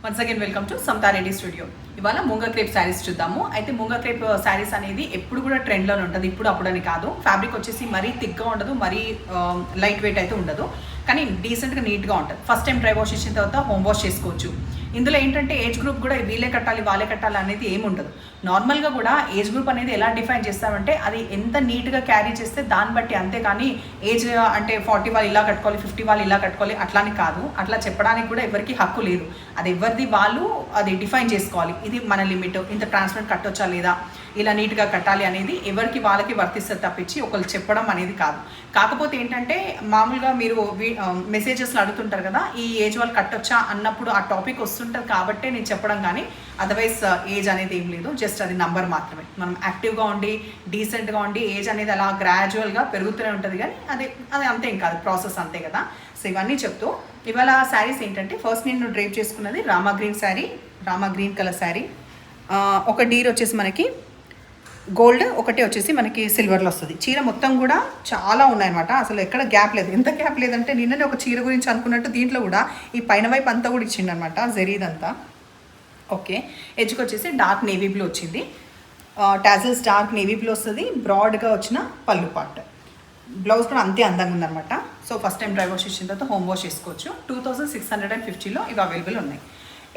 Once again welcome to Samatha Reddy studio. ఇవాళ moong crepe saris చూద్దాము. అయితే ముంగ క్రేప్ శారీస్ అనేది ఎప్పుడు కూడా ట్రెండ్లోనే ఉంటుంది, ఇప్పుడు అప్పుడని కాదు. ఫ్యాబ్రిక్ వచ్చేసి మరీ థిక్గా ఉండదు, మరీ లైట్ వెయిట్ అయితే ఉండదు, కానీ డీసెంట్గా నీట్గా ఉంటుంది. ఫస్ట్ టైం డ్రై వాష్ చేసిన తర్వాత హోమ్ వాష్ చేసుకోవచ్చు. ఇందులో ఏంటంటే ఏజ్ గ్రూప్ కూడా వీళ్ళే కట్టాలి వాళ్ళే కట్టాలి అనేది ఏమి ఉండదు. నార్మల్గా కూడా ఏజ్ గ్రూప్ అనేది ఎలా డిఫైన్ చేస్తామంటే అది ఎంత నీట్గా క్యారీ చేస్తే దాన్ని బట్టి, అంతేకాని ఏజ్ అంటే 40 వాళ్ళు ఇలా కట్టుకోవాలి, 50 వాళ్ళు ఇలా కట్టుకోవాలి అట్లాని కాదు. అట్లా చెప్పడానికి కూడా ఎవరికి హక్కు లేదు. అది ఎవరిది వాళ్ళు అది డిఫైన్ చేసుకోవాలి. ఇది మన లిమిట్, ఇంత ట్రాన్స్పరెంట్ కట్టొచ్చా లేదా, ఇలా నీట్గా కట్టాలి అనేది ఎవరికి వాళ్ళకి వర్తిస్తుంది తప్పించి ఒకళ్ళు చెప్పడం అనేది కాదు. కాకపోతే ఏంటంటే మామూలుగా మీరు మెసేజెస్లో అడుగుతుంటారు కదా, ఈ ఏజ్ వాళ్ళు కట్టొచ్చా అన్నప్పుడు ఆ టాపిక్ వస్తుంటుంది కాబట్టే నేను చెప్పడం, కానీ అదర్వైజ్ ఏజ్ అనేది ఏం లేదు, జస్ట్ అది నంబర్ మాత్రమే. మనం యాక్టివ్గా ఉండి డీసెంట్గా ఉండి ఏజ్ అనేది అలా గ్రాడ్యువల్గా పెరుగుతూనే ఉంటుంది, కానీ అది అంతే ఏం కాదు, ప్రాసెస్ అంతే కదా. సో ఇవన్నీ చెప్తూ ఇవాళ శారీస్ ఏంటంటే, ఫస్ట్ నేను డ్రైప్ చేసుకున్నది Rama green sari, Rama green colour sari. ఒక డీర్ వచ్చేసి మనకి గోల్డ్, ఒకటి వచ్చేసి మనకి సిల్వర్లో వస్తుంది. చీర మొత్తం కూడా చాలా ఉన్నాయన్నమాట, అసలు ఎక్కడ గ్యాప్ లేదు. ఎంత గ్యాప్ లేదంటే నిన్ననే ఒక చీర గురించి అనుకున్నట్టు దీంట్లో కూడా ఈ పైన వైపు అంతా కూడా ఇచ్చిండనమాట జరీదంతా. ఓకే, ఎడ్జ్కి వచ్చేసి డార్క్ నేవీ బ్లూ వచ్చింది, టాజిల్స్ డార్క్ నేవీ బ్లూ వస్తుంది, బ్రాడ్గా వచ్చిన పళ్ళు పార్ట్. బ్లౌజ్ కూడా అంతే అందంగా ఉందన్నమాట. So first time dry wash చేసిన తర్వాత హోమ్ వాష్ చేసుకోవచ్చు. 2650లో ఇవి అవైలబుల్ ఉన్నాయి.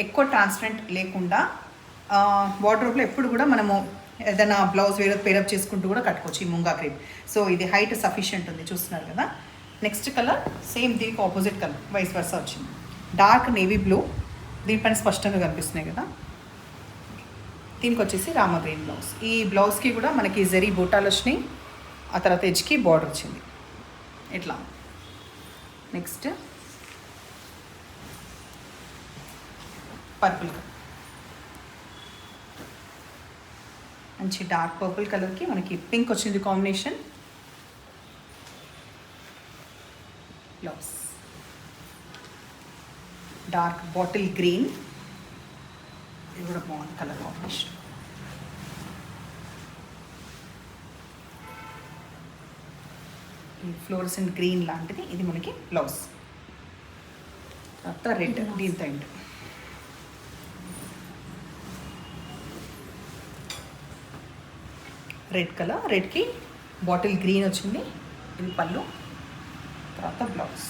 ఎక్కువ ట్రాన్స్పరెంట్ లేకుండా వార్డ్రోబ్లో ఎప్పుడు కూడా మనము ఏదైనా బ్లౌజ్ వేరే పేరప్ చేసుకుంటూ కూడా కట్టుకోవచ్చు ఈ ముంగా క్రేప్. సో ఇది హైట్ సఫిషియెంట్ ఉంది, చూస్తున్నారు కదా. నెక్స్ట్ కలర్ సేమ్ దీనికి ఆపోజిట్ కలర్, వైస్ వర్సా వచ్చింది, డార్క్ నేవీ బ్లూ. దీనిపైన స్పష్టంగా కనిపిస్తున్నాయి కదా. దీనికి వచ్చేసి రామా గ్రీన్ బ్లౌజ్. ఈ బ్లౌజ్కి కూడా మనకి జరీ బూటాలు వచ్చినాయి, ఆ తర్వాత ఎడ్జ్కి బార్డర్ వచ్చింది ఇట్లా. నెక్స్ట్ పర్పుల్ కలర్, మంచి డార్క్ పర్పుల్ కలర్కి మనకి పింక్ వచ్చింది combination. Blouse dark bottle green, ఇది కూడా బాగుంది కలర్ కాంబినేషన్. ఈ ఫ్లోరసెంట్ గ్రీన్ లాంటిది ఇది మనకి బ్లౌజ్. తర్వాత రెడ్, దీంతో ఏంటి రెడ్ కలర్, రెడ్కి బాటిల్ గ్రీన్ వచ్చింది, ఇది పళ్ళు, తర్వాత బ్లౌజ్.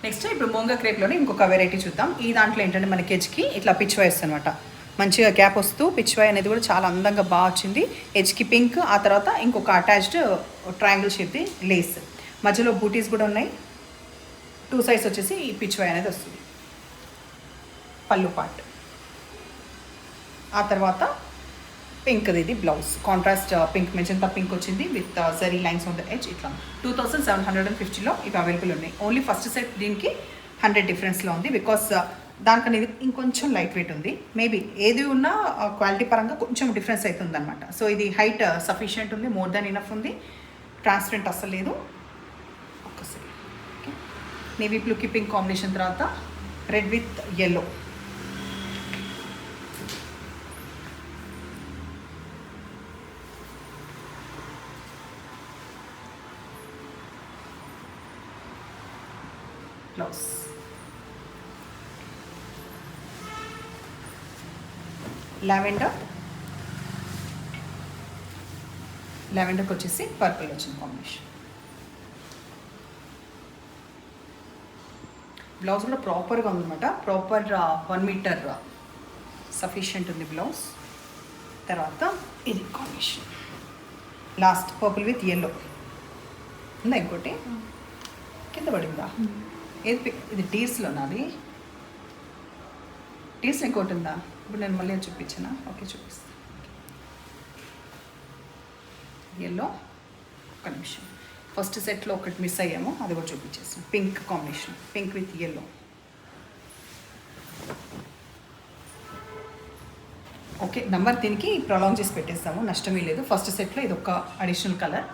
నెక్స్ట్ ఇప్పుడు మోంగా క్రేప్లోనే ఇంకొక వెరైటీ చూద్దాం. ఈ దాంట్లో ఏంటంటే మనకి ఎడ్జ్కి ఇట్లా పిచ్ వైస్ అనమాట, మంచిగా గ్యాప్ వస్తూ పిచ్ వై అనేది కూడా చాలా అందంగా బాగా వచ్చింది. ఎడ్జ్కి పింక్, ఆ తర్వాత ఇంకొక అటాచ్డ్ ట్రయాంగిల్ షేప్ది లేస్, మధ్యలో బూటీస్ కూడా ఉన్నాయి. 2 సైడ్స్ వచ్చేసి ఈ పిచ్ వై అనేది వస్తుంది. పళ్ళు పార్ట్, ఆ తర్వాత పింక్, ఇది blouse contrast pink, magenta pink వచ్చింది with zari lines on the edge. ఇట్లా 2750లో ఇవి అవైలబుల్ ఉన్నాయి. ఓన్లీ ఫస్ట్ సెట్ దీనికి 100 డిఫరెన్స్లో ఉంది, బికాస్ దానికన్నా ఇది ఇంకొంచెం లైట్ వెయిట్ ఉంది. మేబీ ఏది ఉన్నా క్వాలిటీ పరంగా కొంచెం డిఫరెన్స్ అవుతుంది అనమాట. సో ఇది హైట్ సఫిషియెంట్ ఉంది, మోర్ దాన్ ఇనఫ్ ఉంది, ట్రాన్స్పరెంట్ అసలు లేదు. ఒక్కసారి ఓకే, నేవీ బ్లూకి పింక్ కాంబినేషన్, తర్వాత రెడ్ విత్ ఎల్లో. బ్లౌజ్ లావెండర్కి వచ్చేసి పర్పుల్ వచ్చిన కాంబినేషన్. బ్లౌజ్ కూడా ప్రాపర్గా ఉందన్నమాట, ప్రాపర్ 1 మీటర్ సఫిషియెంట్ ఉంది బ్లౌజ్. తర్వాత ఇది combination, last purple with yellow ఉందా, ఇంకోటి కింద పడిందా, ఏది ఇది టీర్స్లో నాది, టీర్స్ ఇంకోటి ఉందా, ఇప్పుడు నేను మళ్ళీ చూపించానా. ఓకే చూపిస్తాను. ఎల్లో ఒక నిమిషం, ఫస్ట్ సెట్లో ఒకటి మిస్ అయ్యాము, అది కూడా చూపించేస్తాను. Pink combination, pink with yellow. Okay, number దీనికి ప్రొలాంగ్ చేసి పెట్టేస్తాము, నష్టమే లేదు. ఫస్ట్ సెట్లో ఇది ఒక additional colour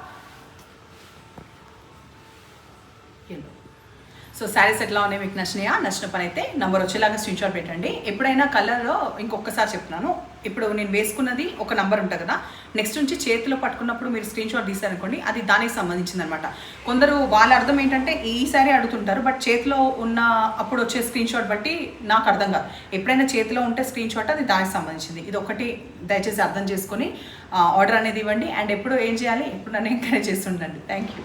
yellow. So saris ఎట్లా ఉన్నాయి, మీకు నచ్చినాయా? నచ్చిన పని అయితే నెంబర్ వచ్చేలాగా స్క్రీన్ షాట్ పెట్టండి. ఎప్పుడైనా కలర్ ఇంకొకసారి చెప్తున్నాను, ఇప్పుడు నేను వేసుకున్నది ఒక నంబర్ ఉంటుంది కదా, నెక్స్ట్ నుంచి చేతిలో పట్టుకున్నప్పుడు మీరు స్క్రీన్ షాట్ తీసారనుకోండి, అది దానికి సంబంధించింది అనమాట. కొందరు వాళ్ళ అర్థం ఏంటంటే ఈ సారీ అడుగుతుంటారు, బట్ చేతిలో ఉన్న అప్పుడు వచ్చే స్క్రీన్ షాట్ బట్టి నాకు అర్థం కాదు. ఎప్పుడైనా చేతిలో ఉంటే స్క్రీన్ షాట్ అది దానికి సంబంధించింది. ఇది ఒకటి దయచేసి అర్థం చేసుకొని ఆర్డర్ అనేది ఇవ్వండి. అండ్ ఎప్పుడు ఏం చేయాలి, ఎప్పుడు నన్ను ఎంకరేజ్ చేస్తుండండి. Thank you.